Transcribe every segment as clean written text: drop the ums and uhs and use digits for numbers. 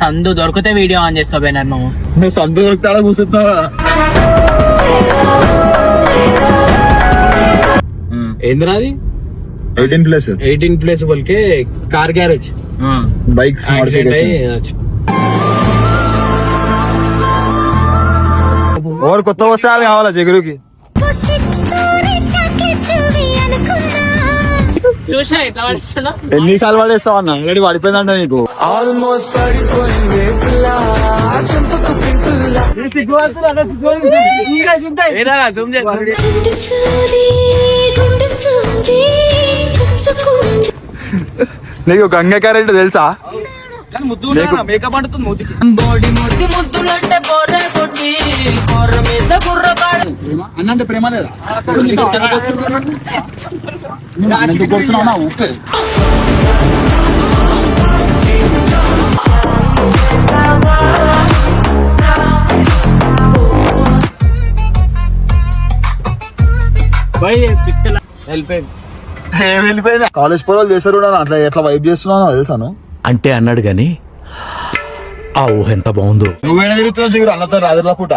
సందు దొరికితే video on చేస్తావు బేనర్ నువ్వు సందు దొరుకుతాడా కూర్చుంటున్నావా? ఏంద్రా అది 18 ప్లేస్ బల్కే కార్ గ్యారేజ్ బైక్స్ और కొత్త వస్తాలు కావాలా జగరుకి? చూసా ఎట్లా పడుతున్నా ఎన్నిసార్లు పడేస్తావు అన్న? ఆల్రెడీ పడిపోయిందంట నీకు. ఆల్మోస్ట్ పడిపోయింది నీకు గంగ క్యారెట్ తెలుసా? మేకప్ అంటుంది బోడి ముద్దు ముద్దులంటే బోర్రే కొట్టి బోర్ర మీద గుర్ర అన్నంటే ప్రేమ లేదా? ఎందుకు కొడుతున్నావు? ఓకే వెళ్ళిపోయింది. కాలేజ్ పొలాలు చేస్తారు అట్లా ఎట్లా వైబ్ చేస్తున్నావు తెలుసాను అంటే అన్నాడు గాని ఆ ఊహ ఎంత బాగుందో. నువ్వేనా తిరుగుతున్నావు చిగురు అన్నతో రాత్రిలో పూట?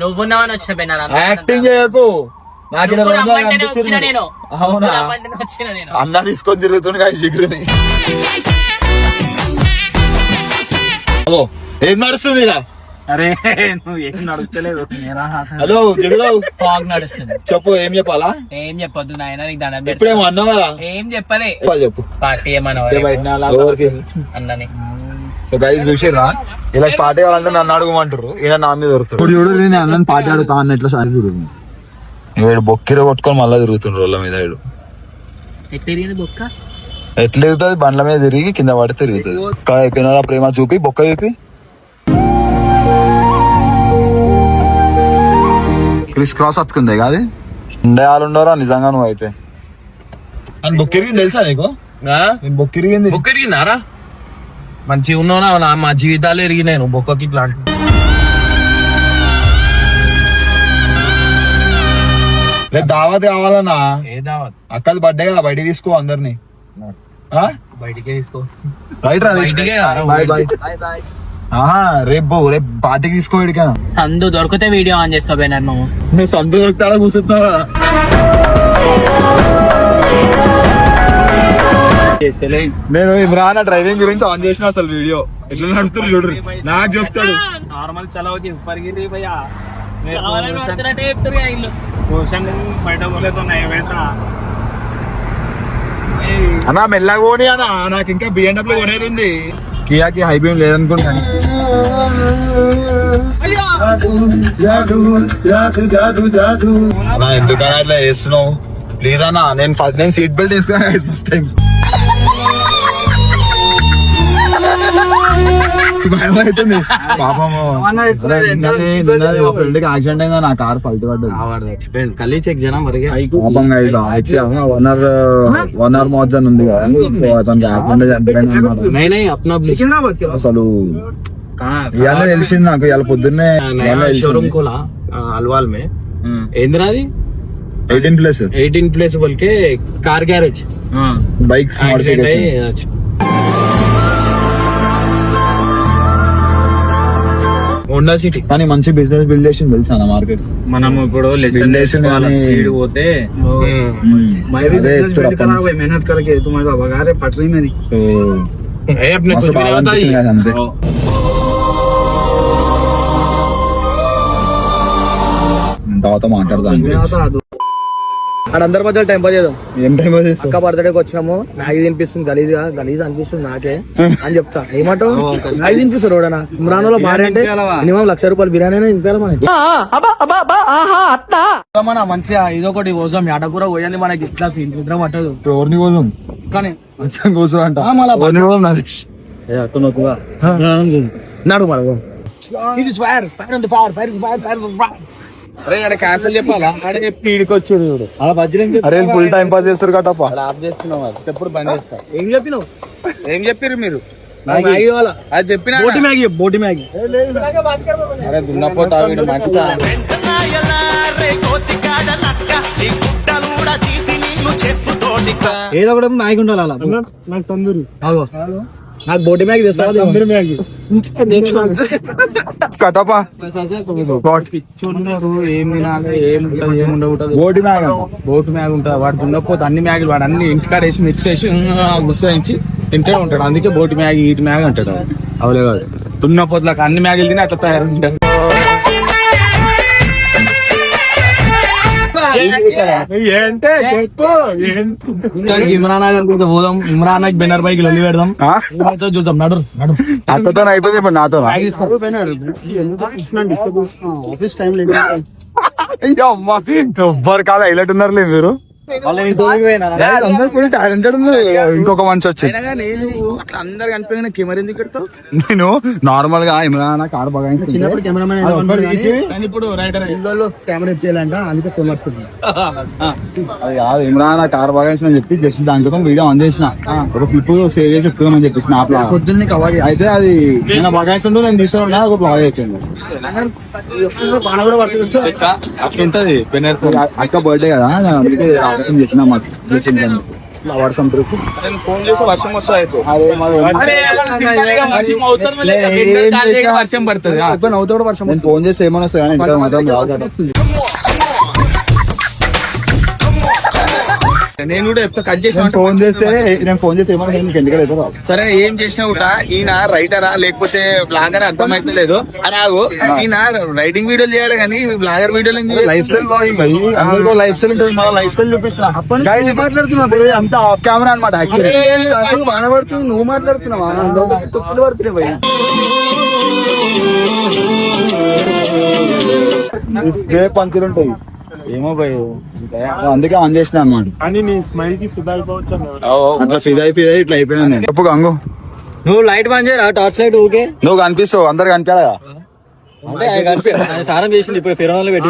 నువ్వున్నావని వచ్చిన బేనర్ యాక్టింగ్ చేయకు. నాకు నేను అవునా అన్న తీసుకొని తిరుగుతున్నా చిగురుని. హలో ఏం నడుస్తుంది ఇలా? అరే నువ్వు ఏం నడుస్తలేదు. హలో జగురు ఫాగ్ నడుస్తుంది. చెప్పు ఏం చెప్పాలా? ఏం చెప్పొద్దు నాయన, నీకు దండం ఎప్పుడేమో అన్నావా? ఏం చెప్పలే. చెప్పు పార్టీ ఏమన్నా అన్నని. సో గైస్ చూసిరా, ఇలా పార్టీ కావాలంటే నన్ను అడగమంటారు, ఈయన నా మీద దొరుకుతాడు. ఇప్పుడు చూడు నేను అన్నని పార్టీ అడుగుతా అన్న ఎట్లా సారి చూడు. వీడు బొక్కిర కొట్టుకొని మళ్ళా తిరుగుతుండ్రు రోడ్ల మీద. వీడు బొక్క ఎట్లా తిరుగుతుంది? బండ్ల మీద తిరిగి కింద పడి తిరుగుతుంది. అయిపోయిన ప్రేమ చూపి బొక్క చూపి క్రిస్ క్రాస్ అతుకుంది కాదు. ఉండేవాళ్ళు ఉండరా నిజంగా నువ్వు అయితే. అని బొక్కిరిగింది తెలుసా నీకు? బొక్కిరిగింది. బొక్కిరిగిందారా? మంచిగా ఉన్నావునా? మా జీవితాలు ఎరిగినాయి నువ్వు బొక్కకి ఇట్లా. రేపు దావత్ కావాలన్నా? ఏ దావత్? అక్కది బర్త్డే కదా, బయటికి తీసుకో అందరినీ. బయటికే తీసుకో. రైట్ రా, బాయ్ బాయ్. రేపు పార్టీకి తీసుకో. ఇడికనా సందు దొరికితే వీడియో ఆన్ చేస్తావు బేనర్ నువ్వు సందు దొరుకుతాడా కూర్చుంటున్నావా? నేను ఇమ్రాన్ డ్రైవింగ్ గురించి ఆన్ చేసిన అసలు వీడియో ఎట్లా నడుతుంది చూడు. నాకు చెప్తాడు నార్మల్ చలవ పరిగింది భయ్యా. అన్నా మెల్లగా పోనీ అన్నా, నాకు ఇంకా బిఎండబ్ల్యూ కొనేది ఉంది. కియాకి హైబీమ్ లేదనుకుంటాను. అన్నా ఎందుకన్నా అట్లా వేస్తున్నావు? ప్లీజ్ అన్నా, నేను సీట్ బెల్ట్ వేసుకున్నా ఫస్ట్ టైం. భయం అవుతుంది పాపము. ఫ్రెండ్ కి యాక్సిడెంట్ అయిందా, నా కార్ పల్టి పడ్డది. కలీ చెక్ జనా మరిగా పాపం వన్ అవర్ మోజన్ ఉంది కదా, అతనికి యాక్సిడెంట్ అసలు ఇవాళ తెలిసింది నాకు. ఇవాళ పొద్దున్నే షోరూమ్ కోలా అల్వాల్ మే ఏంద్రా అది 18 ప్లేస్ బల్కే car garage bikes Honda City. కానీ మంచి బిజినెస్ బిల్డ్ చేసి తెలుసా మార్కెట్. మనం ఇప్పుడు పోతే मेहनत करके तुम्हारा बगारे फट रही मेरी అంతే. తర్వాత మాట్లాడదాం. అందరి మధ్య టైం పాస్ చేద్దాం. ఏం టైం అక్క బర్త్డేకి వచ్చినాము, మ్యాగీ తినిపిస్తుంది, గలీజ్ అనిపిస్తుంది నాకే అని చెప్తా. ఏమంటావు? మ్యాగీ తినిపిస్తారు ఎవడన్నా? ఇమ్రాన్లో భార్య అంటే మినిమం ₹1,00,000 బిర్యానీ తినిపారు మన మంచిగా. ఇదొకటి కోసం ఎడకూర పోయింది మనకి. ఇట్లా నిద్ర పట్టదు. ఎవరిని కోసం కానీ కోసం అంట నాడు మనకు క్యాన్సల్ చెప్పాలా? పీడికి వచ్చాడు అలా బజ్జీలు. అరే ఫుల్ టైం పాస్ చేస్తారు కట్టప్ప. ఆఫ్ చేస్తున్నావు ఎప్పుడు బంద్ చేస్తా. ఏం చెప్పినావు? ఏం చెప్పారు మీరు? అది చెప్పిన బోటి మ్యాగీ. అరే దున్నపోతా వీడు మంచిగా. ఏదో ఒకటి మ్యాగీ ఉండాలి. అలా నాకు తందూరి నాకు బోటి మ్యాగీ తెస్తా మ్యాగీ కటపా పిచ్చోన్నారు ఏం తినాలి ఏముంటది ఏముండదు బోటి మ్యాగ్ బోటు మ్యాగ్ ఉంటుంది వాడు దున్నపోతే అన్ని మ్యాగీలు వాడు అన్ని ఇంటికాడ వేసి మిక్స్ చేసి గుర్తించి తింటే ఉంటాడు అందుకే బోటి మ్యాగీ ఈటి మ్యాగ్ అంటాడు అవులే కాదు దున్నపోతులకు అన్ని మ్యాగీలు తిని అట్లా తయారు ఇమ్రాన్ అనుకుంటే పోదాం ఇమ్రాన్ బెన్నర్ బైక్ వెళ్ళి పెడదాం చూద్దాం నడు నడు అతతో అయిపోయింది ఇప్పుడు నాతో ఆఫీస్ టైం ఎవ్వరు కాదు హైలైట్ ఉన్నారులే మీరు అందరు కూడా టాలెంటెడ్ ఉన్నారు ఇంకొక మనిషి వచ్చి అందరు కనిపోయిన కెమెరా ఎందుకు పెడతావు నేను నార్మల్ గా ఇమ్రాన్ కార్ బాగా చిన్నప్పుడు కెమెరామెన్ ఇప్పుడు రైటర్ కెమెరా ఎప్పియాలంట అందుకే తొలగుతుంది అది కాదు ఇమ్రాన్ కార్ బాగా అని చెప్పి జస్ట్ దానికోసం వీడియో ఆన్ చేసిన ఒక ఫ్లిప్ సేవ్ చేసి చెప్తామని చెప్పేసి నా ప్లాన్ పొద్దున్నే కవర్ అయితే అది నేను బాగా నేను తీసుకున్నా ఒక బ్లాగ్ వచ్చింది అట్లుంటది అక్క బర్త్డే కదా అందుకే రావడం చెప్పినా మాకు వర్షం ట్రిప్ ఫోన్ చేసి వర్షం వస్తుంది వర్షం పడుతుంది అవుతాడు వర్షం నేను ఫోన్ చేసి ఏమైనా వస్తాయి కానీ ఇంట్లో మాత్రం రాదు నేను కూడా చెప్తా కట్ చేసిన ఫోన్ చేస్తే నేను ఫోన్ చేసి ఏమైనా ఎందుకంటే అవుతారు సరే ఏం చేసినా కూడా ఈయన రైటరా లేకపోతే బ్లాగర్ అర్థమైతే లేదు అని ఆగు ఈయన రైటింగ్ వీడియోలు చేయడు కానీ బ్లాగర్ వీడియోలు లైఫ్ స్టైల్ అందరికీ లైఫ్ స్టైల్ ఉంటుంది మన లైఫ్ స్టైల్ చూపిస్తున్నా మాట్లాడుతున్నా అంతా ఆఫ్ కెమెరా అనమాట యాక్చువల్లీ మానబడుతుంది నువ్వు మాట్లాడుతున్నావా తొక్కులు పడుతున్నాయి పంచులు ఉంటాయి ఏమో భయ్ అందుకే ఆన్ చేసిన అనమాట అని నీ స్మైల్ కి ఫిదా అయిపోవచ్చు అట్లా ఫిదా ఇట్లా అయిపోయినా నేను చెప్పు గంగు నువ్వు లైట్ బంద్ చేయరా టార్చ్ లైట్ ఊకే నువ్వు కనిపిస్తావు అందరు కనిపించాలా సారం చేసింది ఇప్పుడు ఫిరానాలు పెట్టి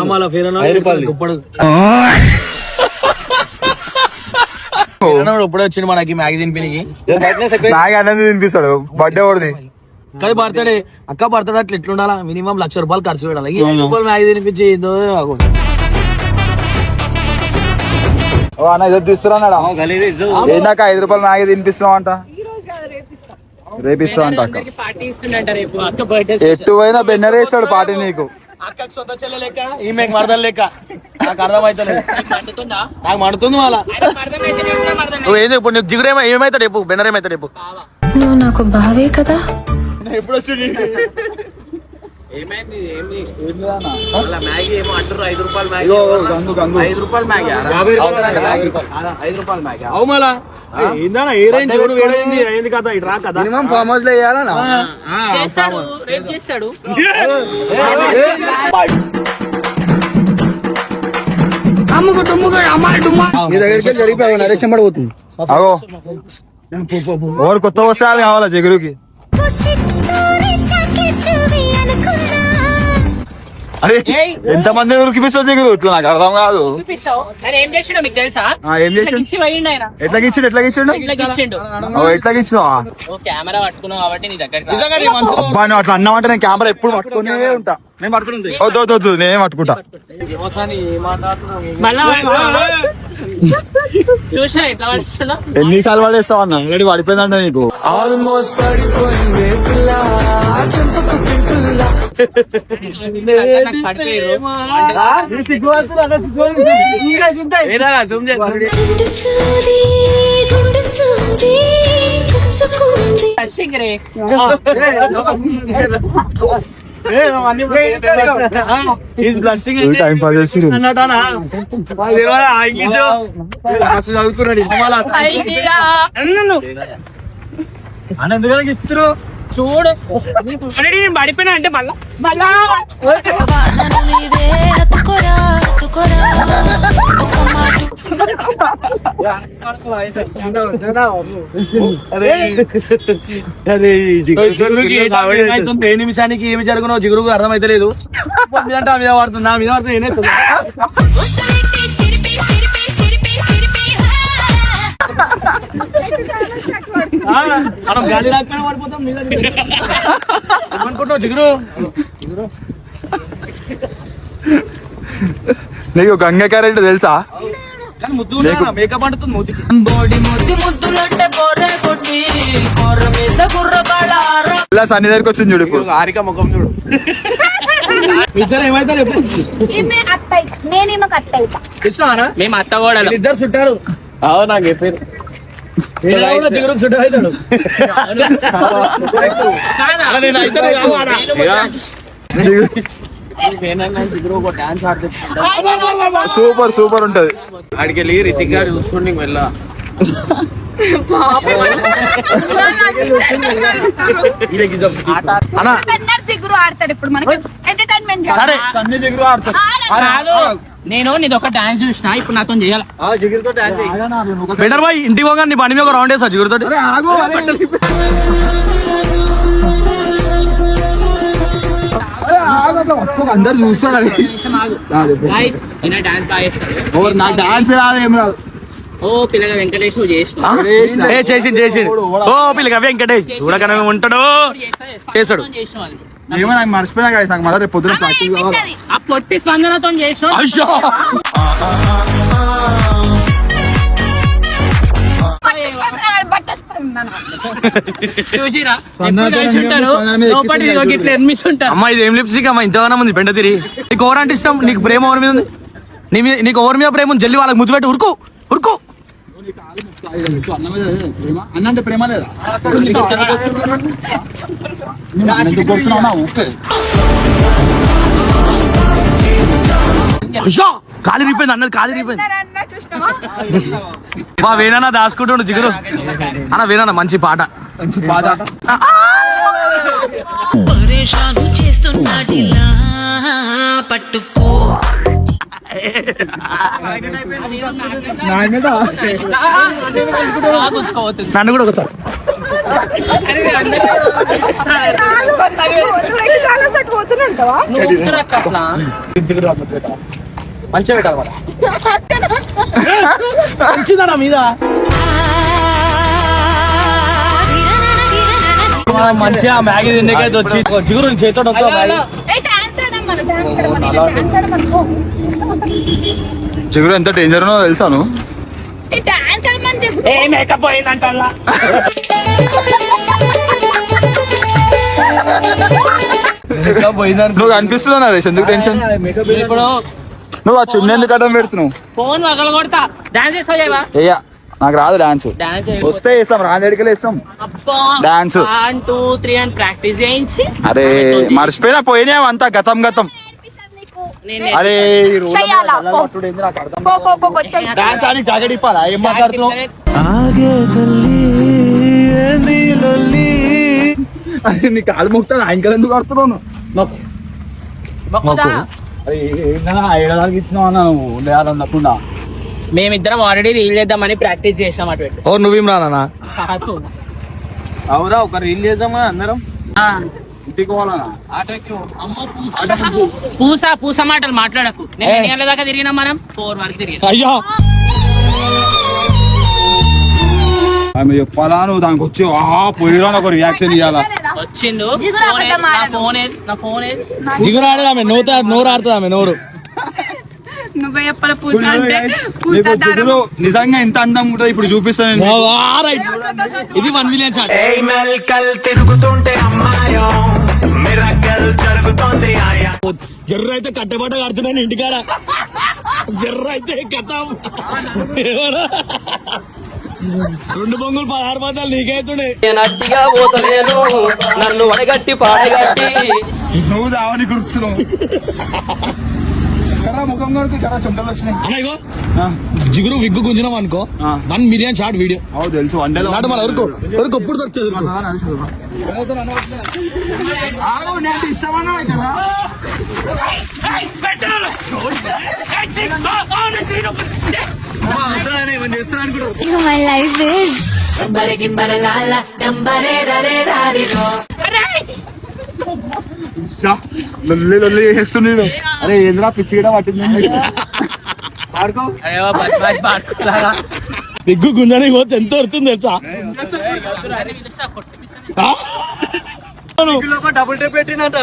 ఇప్పుడే వచ్చింది మనకి మ్యాగీ తినిపినికి నాకు అనేది తినిపిస్తాడు బర్త్డే ఓడిది కానీ బర్త్డే అక్క బర్త్డే అట్లా ఎట్లుండాలా మినిమం ₹1,00,000 ఖర్చు పెట్టాలి రూపాయలు మ్యాగీ తినిపించి అన్న ఇది తీసుకురాన్నాడా ఏందాక ₹5 మ్యాగీ తినిపిస్తున్నావు అంట రేపిస్తావు అంట అక్క పార్టీ ఇస్తుందంట రేపు అక్క బర్త్డే ఎట్టు పోయినా బెన్నర్ వేస్తాడు పార్టీ నీకు అక్కకి సొంత చెల్లె లెక్క ఈమె మరదలు లెక్క నాకు అర్థమైతే నాకు మండుతుంది వాళ్ళ నువ్వు ఏంది ఇప్పుడు నీకు జిగురు ఏమైతాడు రేపు బెన్నర్ ఏమైతాడు రేపు నువ్వు నాకు బావే కదా ఎప్పుడు వచ్చి ఏమైంది మ్యాగీ ఏమో అంటారు ₹5 మ్యాగీ గంగు మ్యాగీ ₹5 మ్యాగీ అవు మళ్ళా ఏందన్నా ఏ రేంజ్ ఏంది కదా ఇటు రా కదా మినిమం ఫామ్ హౌస్ లో వేయాలన్నా చేస్తాడు రేపు చేస్తాడు నీ దగ్గరికి జరిగిపోయావు నరేష్ పడిపోతుంది అగో ఎవరు కొత్త వస్తాలు కావాలా జగురుకి అరే ఎంత మంది ఉరికిపిస్తావు జగురు ఇట్లా నాకు అర్థం కాదు ఏం చేసిండో మీకు తెలుసా ఏం చేసిండు ఎట్లా గిచ్చిండు ఎట్లా గిచ్చినావా కెమెరా పట్టుకున్నావు కాబట్టి నీ దగ్గర అబ్బా నువ్వు అట్లా అన్నావంటే నేను కెమెరా ఎప్పుడు పట్టుకునే ఉంటా నేను పడుతుంది వద్దు నేను పట్టుకుంటా మళ్ళా చూసా ఎట్లా పడుతున్నా ఎన్నిసార్లు పడేస్తావు అన్న ఆల్రెడీ పడిపోయిందంట నీకు టైం పాస్ చేసి ఎందుకని ఇస్తారు చూడు నేను పడిపోయినా అంటే మళ్ళా మళ్ళా ఏ నిమిషానికి ఏమి జరుగునో జిగురు అర్థమైతే లేదు మీద పడుతుంది నా మీద పడుతుంది ఏనేస్తుంది మనం గాలి రాకపోయినా పడిపోతాం ఏమనుకుంటున్నావు జిగురు నీకు గంగ క్యారెట్ తెలుసా కానీ ముద్దు మేకప్ అంటుంది మూతికి బోడి ముద్దులంటే బొర్రె కొట్టి కొర్ర మీద గుర్ర కాడార ఇలా సన్ని దగ్గరికి వచ్చింది చూడు ఇప్పుడు. హారిక ముఖం చూడు. ఇద్దరు ఏమైతారు ఎప్పుడు ఈమె అత్తయ్య నేనేమో అత్తయ్య ఇష్టమానా? మేము అత్త కూడా ఇద్దరు చుట్టారు. అవును నాకు చెప్పారు. జిగురు చుట్టారు అవుతాడు. నేను అవుతాను కావాలా? సూపర్ సూపర్ ఉంటది. ఆడికి వెళ్ళి రితిక్ గారు చూస్తుండే వెళ్ళా. జిగురు ఆడతాడు ఇప్పుడు మనకి ఎంటర్టైన్మెంట్ సరే సన్ని జిగురు ఆడతాడు. నేను నీది ఒక డాన్స్ చూసిన ఇప్పుడు నాతో చేయాలి. బెటర్ బాయ్ ఇంటికి పోగా నీ బండి మీద ఒక రౌండ్ వేస్తా జిగురుతో. అందరు చూస్తారు. డాన్స్ బాగా చేస్తాడు. నాకు డాన్స్ రాదు ఏం రాదు. ఓ పిల్లగా వెంకటేష్ నువ్వు చేసిన చేసిండు ఓ పిల్లగా వెంకటేష్ చూడకనే ఉంటాడు చేస్తాడు. ఏమో నాకు మర్చిపోయినా కదా నాకు మళ్ళీ రేపు పొద్దున ప్రాక్టీస్ కావాలి. ఆ పొట్టి స్పందనతో చేసిన అయ్యో చూసిరా ఎప్పుడు కలిసి ఉంటారు లోపలి ఇట్లా ఎనిమిస్తుంటారు. అమ్మా ఇది ఏం లిప్స్టిక్ అమ్మా ఇంతగానో ఉంది బెండ తిరిగి. నీకు ఎవరు అంటే ఇష్టం? నీకు ప్రేమ ఎవరి మీద ఉంది? నీకు ఎవరి మీద ప్రేమ ఉంది? జల్లి వాళ్ళకి ముద్దు పెట్టి ఉరుకు ఉరుకు. అన్నంటే ప్రేమ లేదా? కాలి రిపోయింది అన్నది కాలి రిపోయింది. మా వేనన్నా దాచుకుంటుండు జిగురు అన్న వేనన్నా మంచి పాట మంచి పాట. పరేషాను చేస్తున్నాడిలా పట్టుకో నన్ను కూడా ఒకసారి మంచిగా పెట్టాలి మంచిదనా మీద మంచిగా మ్యాగీ తిండికైతే వచ్చి జిగురు చేతో జిగురు ఎంత డేంజర్ ఉన్నో తెలుసా నువ్వు? నువ్వు అనిపిస్తున్నా రేష్ ఎందుకు టెన్షన్? ఇప్పుడు నువ్వు ఆ చున్నీ ఎందుకు అడ్డం పెడుతున్నావు? ఫోన్ వగల కొడతా డాన్స్ చేస్తావా? అయ్యా నాకు రాదు డాన్స్. డాన్స్ వస్తే వేస్తాం రాందేడికలే వేస్తాం డాన్స్. 1 2 3 అని ప్రాక్టీస్ చేయించి అరే మర్చిపోయినా పోయినా అంతా గతం గతం. అరే డాన్స్ ఆడి జాకెట్ ఇప్పాలా? ఏం మాట్లాడుతున్నావు? నీ కాలు మొక్కుతాను ఆయన కదా ఎందుకు ఆడుతున్నావు? ఇచ్చినావు మేమిద్దరం ఆల్రెడీ రీల్ చేద్దామని ప్రాక్టీస్ చేసాం అటు ఓ నువ్వేం రానా? అవురా ఒక రీల్ చేద్దామా అందరం ఇంటికి పోవాలనా? పూస మాటలు మాట్లాడకు. నేను ఎన్ని గంటల దాకా తిరిగినా మనం 4 వరకు తిరిగినా. అయ్యా ఆమె చెప్పాలా నువ్వు దానికి వచ్చి పోయిరా ఒక రియాక్షన్ ఇవ్వాలా? వచ్చిండు నా ఫోన్ జిగురు ఆడదు ఆమె నోరు ఆడుతుంది ఆమె నోరు. నువ్వే చెప్పాలి పూజ అంటే జిగురు నిజంగా ఎంత అందం ఉంటుంది ఇప్పుడు చూపిస్తాను. ఇది 1 మిలియన్ షాట్. జర్ర అయితే కట్టబట్ట కడుతున్నాను ఇంటికాడ. జర్ర అయితే కథ 2 బొంగులు 16 బద్దాలు నీకైతుండే. నట్టిగా పోతలేను నన్ను వడగట్టి పాడగట్టి నువ్వు దావని గుర్తున్నావు ముఖం చుంటలు వచ్చినాయి. అన్నయ్యో జిగురు విగ్గు గుంజినాం అనుకో 1 మిలియన్ షాట్ వీడియో. అవు తెలుసు వండేది నాటు మన వరకు ఎప్పుడు దొరుకుతుంది. మై లైఫ్ ఇస్ లొల్లి లొల్లి చేస్తున్నాడు. అరే ఏంద్రా పిచ్చి కూడా పట్టింది. ఆడుకో విగ్గు గుంజానికి పోతే ఎంత వస్తుంది తెలుసా? డబుల్ టేప్ పెట్టినట్టు